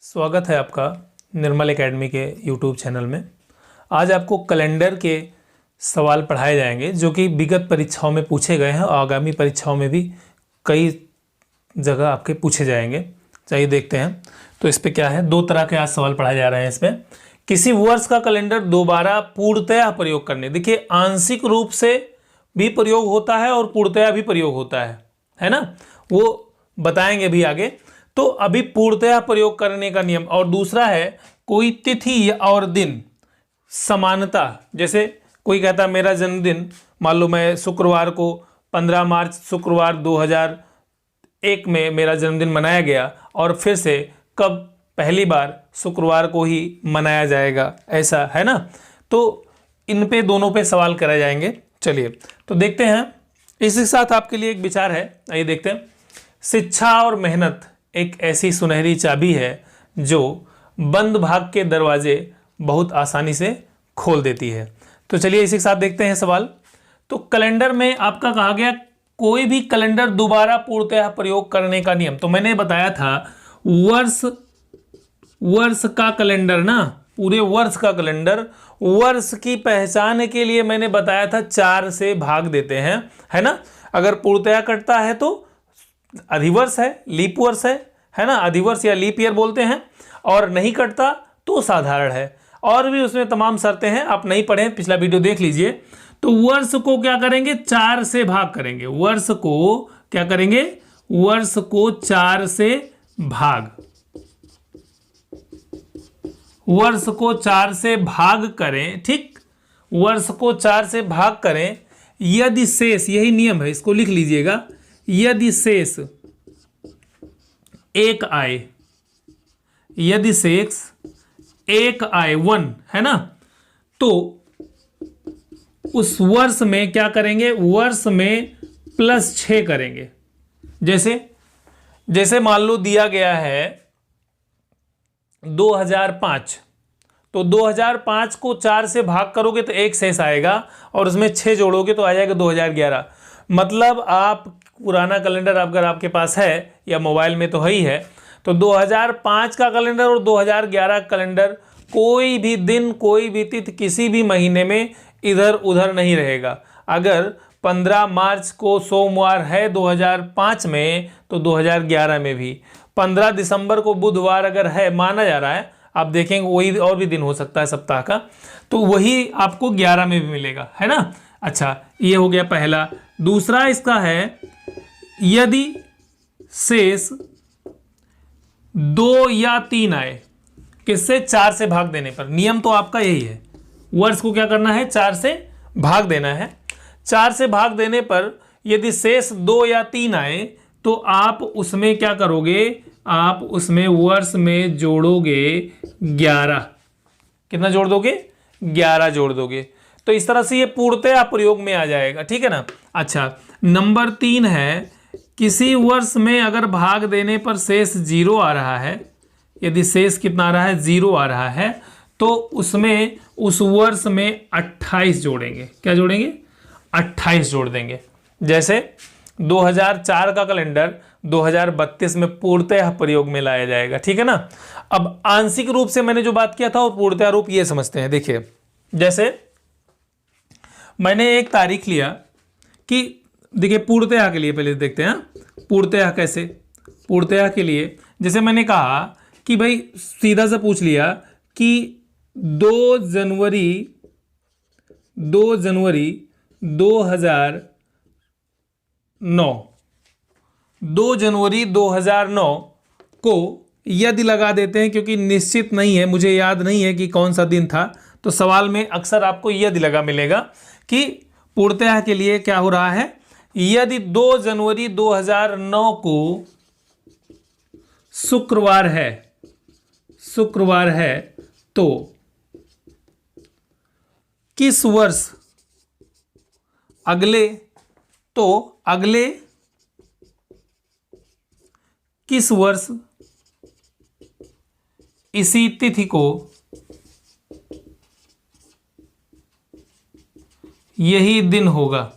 स्वागत है आपका निर्मल एकेडमी के यूट्यूब चैनल में। आज आपको कैलेंडर के सवाल पढ़ाए जाएंगे जो कि विगत परीक्षाओं में पूछे गए हैं और आगामी परीक्षाओं में भी कई जगह आपके पूछे जाएंगे। चलिए देखते हैं। तो इस पे क्या है, दो तरह के आज सवाल पढ़ाए जा रहे हैं। इसमें किसी वर्ष का कैलेंडर दोबारा पूर्णतया प्रयोग करने, देखिए आंशिक रूप से भी प्रयोग होता है और पूर्णतया भी प्रयोग होता है ना, वो बताएंगे भी आगे। तो अभी पूर्णतया प्रयोग करने का नियम, और दूसरा है कोई तिथि और दिन समानता। जैसे कोई कहता है मेरा जन्मदिन, मान लो मैं शुक्रवार को 15 मार्च शुक्रवार 2001 में मेरा जन्मदिन मनाया गया और फिर से कब पहली बार शुक्रवार को ही मनाया जाएगा, ऐसा है ना। तो इन पे दोनों पे सवाल कराए जाएंगे। चलिए तो देखते हैं। इसी के साथ आपके लिए एक विचार है, आइए देखते हैं। शिक्षा और मेहनत एक ऐसी सुनहरी चाबी है जो बंद भाग के दरवाजे बहुत आसानी से खोल देती है। तो चलिए इसी के साथ देखते हैं सवाल। तो कैलेंडर में आपका कहा गया कोई भी कैलेंडर दोबारा पूर्णतः प्रयोग करने का नियम। तो मैंने बताया था वर्ष का कैलेंडर ना, पूरे वर्ष का कैलेंडर, वर्ष की पहचान के लिए मैंने बताया था 4 से भाग देते हैं, है ना। अगर पूर्णतः कटता है तो अधिवर्ष है, लीप वर्ष है ना, अधिवर्ष या लीप ईयर बोलते हैं, और नहीं कटता तो साधारण है। और भी उसमें तमाम शर्तें हैं, आप नहीं पढ़े पिछला वीडियो देख लीजिए। तो वर्ष को क्या करेंगे, 4 से भाग करेंगे। वर्ष को क्या करेंगे, वर्ष को 4 से भाग, वर्ष को 4 से भाग करें, ठीक। वर्ष को 4 से भाग करें, यदि शेष, यही नियम है, इसको लिख लीजिएगा, यदि शेष एक आए, यदि शेष एक आए 1, है ना, तो उस वर्ष में क्या करेंगे, वर्ष में +6 करेंगे। जैसे मान लो दिया गया है 2005, तो 2005 को 4 से भाग करोगे तो एक शेष आएगा और उसमें 6 जोड़ोगे तो आ जाएगा 2011। मतलब आप पुराना कैलेंडर अगर आपके पास है या मोबाइल में तो है ही है, तो 2005 का कैलेंडर और 2011 कैलेंडर कोई भी दिन, कोई भी तिथि किसी भी महीने में इधर उधर नहीं रहेगा। अगर 15 मार्च को सोमवार है 2005 में तो 2011 में भी, 15 दिसंबर को बुधवार अगर है माना जा रहा है, आप देखेंगे वही और भी दिन हो सकता है सप्ताह का, तो वही आपको 11 में भी मिलेगा, है ना। अच्छा, ये हो गया पहला। दूसरा इसका है यदि शेष 2 या 3 आए, किससे, 4 से भाग देने पर। नियम तो आपका यही है, वर्ष को क्या करना है, 4 से भाग देना है। 4 से भाग देने पर यदि शेष 2 या 3 आए तो आप उसमें क्या करोगे, आप उसमें वर्ष में जोड़ोगे 11। कितना जोड़ दोगे, 11 जोड़ दोगे। तो इस तरह से ये पूर्णतः प्रयोग में आ जाएगा, ठीक है ना। अच्छा, नंबर 3 है किसी वर्ष में अगर भाग देने पर शेष 0 आ रहा है, यदि शेष कितना आ रहा है, 0 आ रहा है, तो उसमें उस वर्ष में 28 जोड़ेंगे। क्या जोड़ेंगे, 28 जोड़ देंगे। जैसे 2004 का कैलेंडर 2032 में पूर्णतः प्रयोग में लाया जाएगा, ठीक है ना। अब आंशिक रूप से मैंने जो बात किया था और पूर्णतः रूप ये समझते हैं। देखिए जैसे मैंने एक तारीख लिया कि, देखिए पूर्णतः के लिए पहले देखते हैं, पूर्णतः कैसे। पूर्णतः के लिए जैसे मैंने कहा कि भाई सीधा सा पूछ लिया कि 2 जनवरी 2009, 2 जनवरी 2009 को यदि लगा देते हैं, क्योंकि निश्चित नहीं है, मुझे याद नहीं है कि कौन सा दिन था, तो सवाल में अक्सर आपको यदि लगा मिलेगा कि पूर्णतः के लिए क्या हो रहा है, यदि 2 जनवरी 2009 को शुक्रवार है तो किस वर्ष, अगले किस वर्ष इसी तिथि को यही दिन होगा।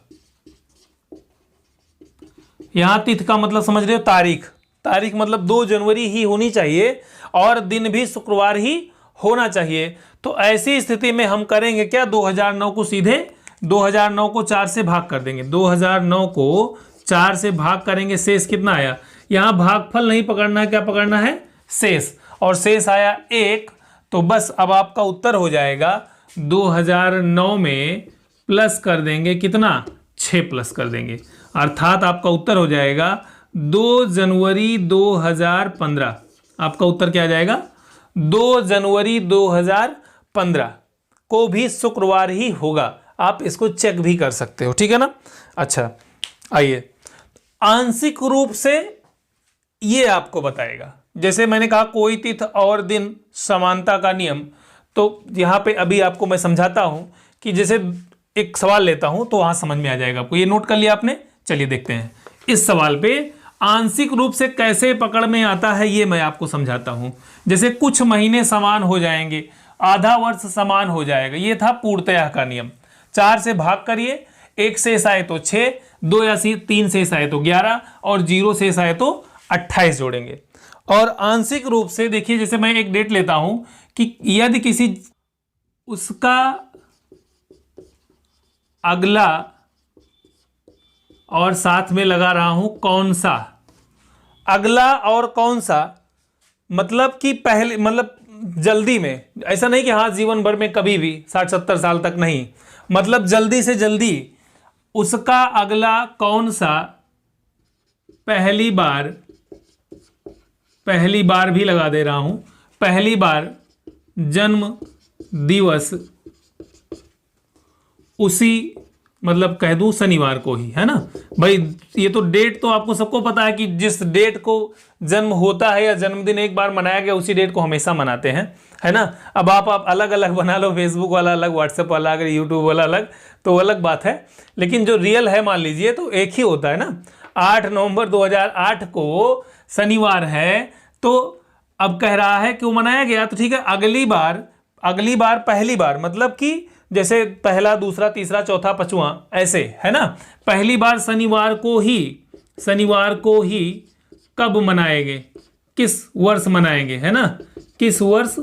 यहां तिथि का मतलब समझ रहे हो, तारीख, तारीख मतलब 2 जनवरी ही होनी चाहिए और दिन भी शुक्रवार ही होना चाहिए। तो ऐसी स्थिति में हम करेंगे क्या, 2009 को सीधे 2009 को 4 से भाग कर देंगे। 2009 को 4 से भाग करेंगे, शेष कितना आया। यहाँ भागफल नहीं पकड़ना है, क्या पकड़ना है, शेष। और शेष आया 1। तो बस अब आपका उत्तर हो जाएगा 2009 में प्लस कर देंगे कितना, 6 प्लस कर देंगे, अर्थात आपका उत्तर हो जाएगा 2 जनवरी 2015। आपका उत्तर क्या आ जाएगा, 2 जनवरी 2015 को भी शुक्रवार ही होगा। आप इसको चेक भी कर सकते हो, ठीक है ना। अच्छा आइए, आंशिक रूप से ये आपको बताएगा। जैसे मैंने कहा कोई तिथि और दिन समानता का नियम, तो यहां पे अभी आपको मैं समझाता हूं कि जैसे एक सवाल लेता हूं तो वहां समझ में आ जाएगा आपको। ये नोट कर लिया आपने, चलिए देखते हैं इस सवाल पे आंशिक रूप से कैसे पकड़ में आता है, ये मैं आपको समझाता हूं। जैसे कुछ महीने समान हो जाएंगे, आधा वर्ष समान हो जाएगा, ये था पूर्णतया का नियम। 4 से भाग करिए, 1 शेष आए तो 6, 2 या 3 शेष आए तो 11 और 0 शेष आए तो 28 जोड़ेंगे। और आंशिक रूप से देखिए, जैसे मैं एक डेट लेता हूं कि यदि किसी उसका अगला और साथ में लगा रहा हूं कौन सा, अगला और कौन सा मतलब कि पहले, मतलब जल्दी में, ऐसा नहीं कि हाँ जीवन भर में कभी भी 60-70 साल तक नहीं, मतलब जल्दी से जल्दी उसका अगला कौन सा पहली बार भी लगा दे रहा हूं, पहली बार जन्म दिवस उसी, मतलब कह दूं शनिवार को ही, है ना भाई। ये तो डेट तो आपको सबको पता है कि जिस डेट को जन्म होता है या जन्मदिन एक बार मनाया गया उसी डेट को हमेशा मनाते हैं, है ना। अब आप अलग अलग बना लो, फेसबुक वाला अलग, व्हाट्सएप वाला, अगर यूट्यूब वाला अलग तो अलग बात है, लेकिन जो रियल है मान लीजिए तो एक ही होता है ना। 8 नवंबर 2008 को शनिवार है, तो अब कह रहा है कि वो मनाया गया, तो ठीक है, अगली बार पहली बार मतलब कि जैसे पहला, दूसरा, तीसरा, चौथा, पांचवा, ऐसे, है ना। पहली बार शनिवार को ही कब मनाएंगे, किस वर्ष मनाएंगे, है ना, किस वर्ष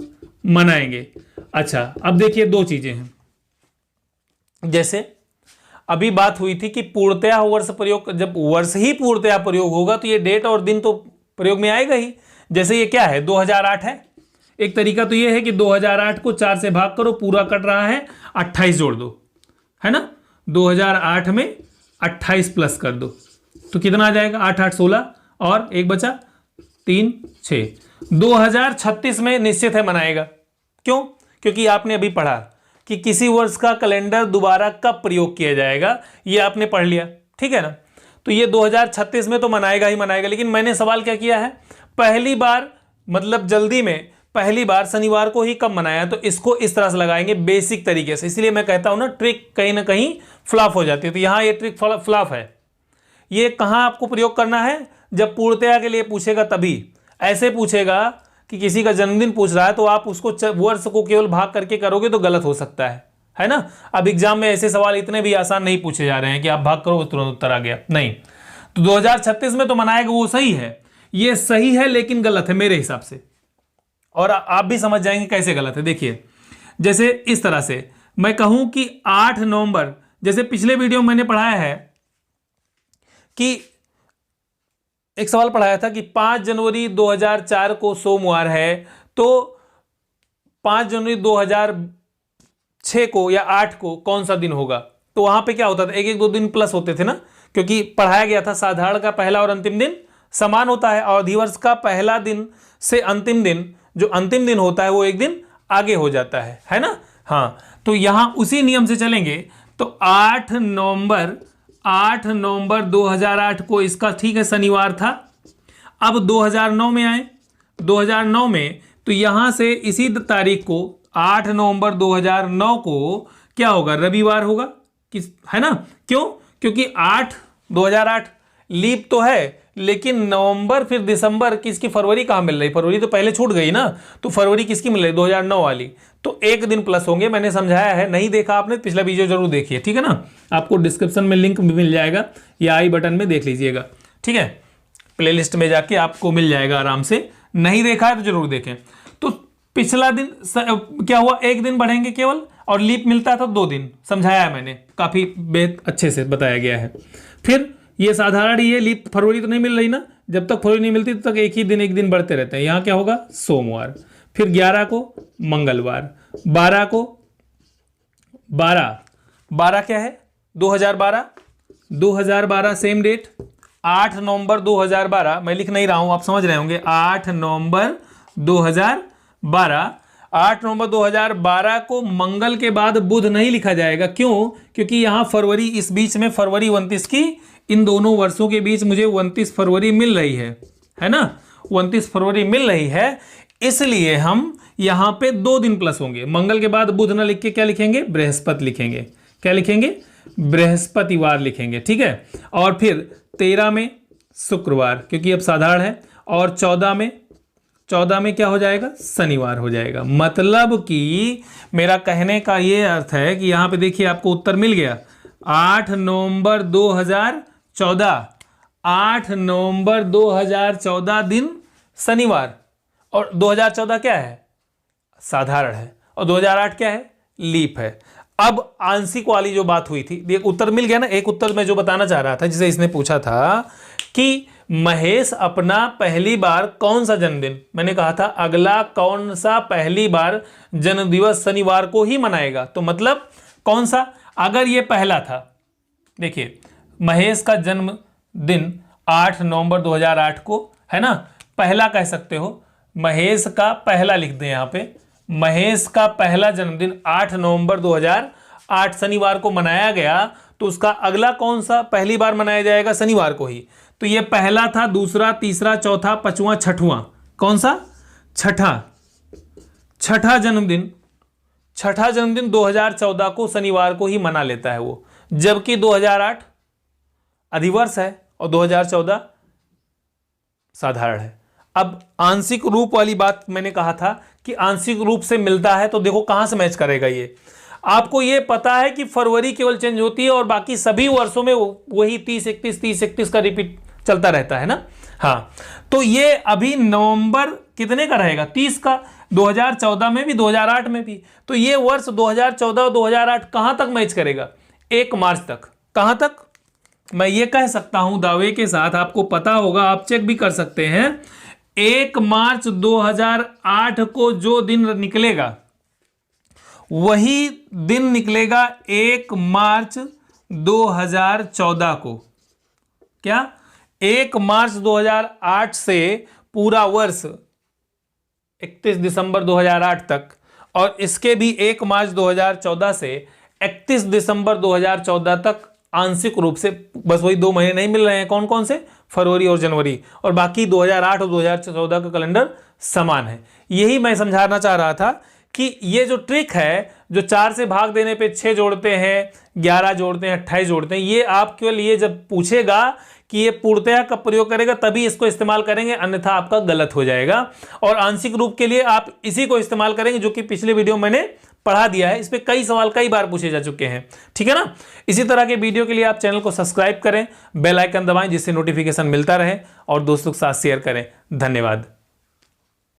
मनाएंगे। अच्छा अब देखिए 2 चीजें हैं। जैसे अभी बात हुई थी कि पूर्णतया वर्ष प्रयोग, जब वर्ष ही पूर्णतया प्रयोग होगा तो ये डेट और दिन तो प्रयोग में आएगा ही। जैसे ये क्या है, 2008 है। एक तरीका तो ये है कि 2008 को 4 से भाग करो, पूरा कट रहा है, 28 जोड़ दो, है ना। 2008 में 28 प्लस कर दो तो कितना आ जाएगा, 8 8 16 और 1 बचा 3 6। 2036 में निश्चित है मनाएगा। क्यों, क्योंकि आपने अभी पढ़ा कि किसी वर्ष का कैलेंडर दोबारा कब प्रयोग किया जाएगा, ये आपने पढ़ लिया, ठीक है ना। तो ये 2036 में तो मनाएगा ही मनाएगा। लेकिन मैंने सवाल क्या किया है, पहली बार मतलब जल्दी में पहली बार शनिवार को ही कब मनाया, तो इसको इस तरह से लगाएंगे बेसिक तरीके से। इसलिए मैं कहता हूं ना, ट्रिक कहीं ना कहीं फ्लॉप हो जाती है। तो यहां ये ट्रिक फ्लॉप है। ये कहां आपको प्रयोग करना है, जब पूर्णतया के लिए पूछेगा तभी। ऐसे पूछेगा कि किसी का जन्मदिन पूछ रहा है तो आप उसको वर्ष को केवल भाग करके करोगे तो गलत हो सकता है ना। अब एग्जाम में ऐसे सवाल इतने भी आसान नहीं पूछे जा रहे हैं कि आप भाग करो तुरंत उत्तर आ गया, नहीं। तो 2036 में तो मनाएगा, वो सही है, ये सही है लेकिन गलत है मेरे हिसाब से। और आप भी समझ जाएंगे कैसे गलत है। देखिए जैसे इस तरह से मैं कहूं कि 8 नवंबर, जैसे पिछले वीडियो में मैंने पढ़ाया है कि एक सवाल पढ़ाया था कि 5 जनवरी 2004 को सोमवार है, तो 5 जनवरी 2006 को या 8 को कौन सा दिन होगा। तो वहां पे क्या होता था, 1-1 2 दिन प्लस होते थे ना, क्योंकि पढ़ाया गया था साधारण का पहला और अंतिम दिन समान होता है, और अधिवर्ष का पहला दिन से अंतिम दिन, जो अंतिम दिन होता है वो एक दिन आगे हो जाता है ना। हाँ, तो यहां उसी नियम से चलेंगे। तो 8 नवंबर 2008 को इसका ठीक है शनिवार था। अब 2009 में आए, 2009 में तो यहां से इसी तारीख को 8 नवंबर 2009 को क्या होगा, रविवार होगा, किस, है ना। क्यों, क्योंकि 2008 लीप तो है, लेकिन नवंबर फिर दिसंबर किसकी, फरवरी कहाँ मिल रही, फरवरी तो पहले छूट गई ना, तो फरवरी किसकी मिल रही, 2009 वाली, तो एक दिन प्लस होंगे। मैंने समझाया है, नहीं देखा आपने पिछला वीडियो जरूर देखिए, ठीक है ना। आपको डिस्क्रिप्शन में लिंक भी मिल जाएगा या आई बटन में देख लीजिएगा, ठीक है। प्लेलिस्ट में जाके आपको मिल जाएगा आराम से, नहीं देखा है तो जरूर देखें। तो पिछला दिन क्या हुआ, एक दिन बढ़ेंगे केवल, और लीप मिलता था 2 दिन, समझाया है मैंने, काफी बेहद अच्छे से बताया गया है। फिर ये साधारण ही है, लीप फरवरी तो नहीं मिल रही ना, जब तक फरवरी नहीं मिलती तब तक एक दिन बढ़ते रहते हैं। यहाँ क्या होगा, सोमवार, फिर 11 को मंगलवार, 12 को 12 क्या है 2012 सेम डेट, 8 नवंबर 2012, मैं लिख नहीं रहा हूं आप समझ रहे होंगे, 8 नवंबर 2012, 8 नवंबर 2012 को मंगल के बाद बुध नहीं लिखा जाएगा। क्यों? क्योंकि यहां फरवरी, इस बीच में फरवरी 29 की, इन दोनों वर्षों के बीच मुझे 29 फरवरी मिल रही है ना, 29 फरवरी मिल रही है, इसलिए हम यहां पे 2 दिन प्लस होंगे। मंगल के बाद बुध ना लिख के क्या लिखेंगे, बृहस्पति लिखेंगे। क्या लिखेंगे, बृहस्पतिवार लिखेंगे, ठीक है। और फिर 13 में शुक्रवार, क्योंकि अब साधारण है, और 14 में क्या हो जाएगा, शनिवार हो जाएगा। मतलब कि मेरा कहने का ये अर्थ है कि यहां पे देखिए आपको उत्तर मिल गया, 8 नवंबर 2014, 8 नवंबर 2014 दिन शनिवार, और 2014 क्या है, साधारण है, और 2008 क्या है, लीप है। अब आंशिक वाली जो बात हुई थी, एक उत्तर मिल गया ना। एक उत्तर मैं जो बताना चाह रहा था, जिसे इसने पूछा था कि महेश अपना पहली बार कौन सा जन्मदिन, मैंने कहा था अगला कौन सा पहली बार जन्मदिवस शनिवार को ही मनाएगा। तो मतलब कौन सा, अगर ये पहला था, देखिए महेश का जन्मदिन 8 नवंबर 2008 को है ना, पहला कह सकते हो, महेश का पहला लिख दें यहां पे, महेश का पहला जन्मदिन 8 नवंबर 2008 शनिवार को मनाया गया, तो उसका अगला कौन सा पहली बार मनाया जाएगा, शनिवार को ही। तो ये पहला था, दूसरा, तीसरा, चौथा, पांचवा, छठवां, कौन सा, छठा जन्मदिन 2014 को शनिवार को ही मना लेता है वो, जबकि 2008 अधिवर्ष है और 2014 साधारण है। अब आंशिक रूप वाली बात मैंने कहा था कि आंशिक रूप से मिलता है, तो देखो कहां से मैच करेगा ये। आपको ये पता है कि फरवरी केवल चेंज होती है और बाकी सभी वर्षों में वही 30-31 का रिपीट चलता रहता है ना। हाँ, तो ये अभी नवंबर कितने का रहेगा, 30 का, 2014 में भी 2008 में भी। तो ये वर्ष 2014 और 2008 कहां तक मैच करेगा, 1 मार्च तक। कहां तक, मैं ये कह सकता हूं दावे के साथ, आपको पता होगा, आप चेक भी कर सकते हैं, 1 मार्च 2008 को जो दिन निकलेगा वही दिन निकलेगा 1 मार्च 2014 को। क्या, 1 मार्च 2008 से पूरा वर्ष 31 दिसंबर 2008 तक, और इसके भी 1 मार्च 2014 से 31 दिसंबर 2014 तक आंशिक रूप से बस वही 2 महीने नहीं मिल रहे हैं, कौन कौन से, फरवरी और जनवरी, और बाकी 2008 और 2014 का कैलेंडर समान है। यही मैं समझाना चाह रहा था कि ये जो ट्रिक है, जो 4 से भाग देने पे 6 जोड़ते हैं, 11 जोड़ते हैं, 28 जोड़ते हैं, ये आप केवल ये जब पूछेगा कि ये पूर्णतः का प्रयोग करेगा तभी इसको इस्तेमाल करेंगे, अन्यथा आपका गलत हो जाएगा। और आंशिक रूप के लिए आप इसी को इस्तेमाल करेंगे, जो कि पिछले वीडियो मैंने पढ़ा दिया है। इस पे कई सवाल कई बार पूछे जा चुके हैं, ठीक है ना। इसी तरह के वीडियो के लिए आप चैनल को सब्सक्राइब करें, बेल आइकन दबाएं, जिससे नोटिफिकेशन मिलता रहे, और दोस्तों के साथ शेयर करें। धन्यवाद।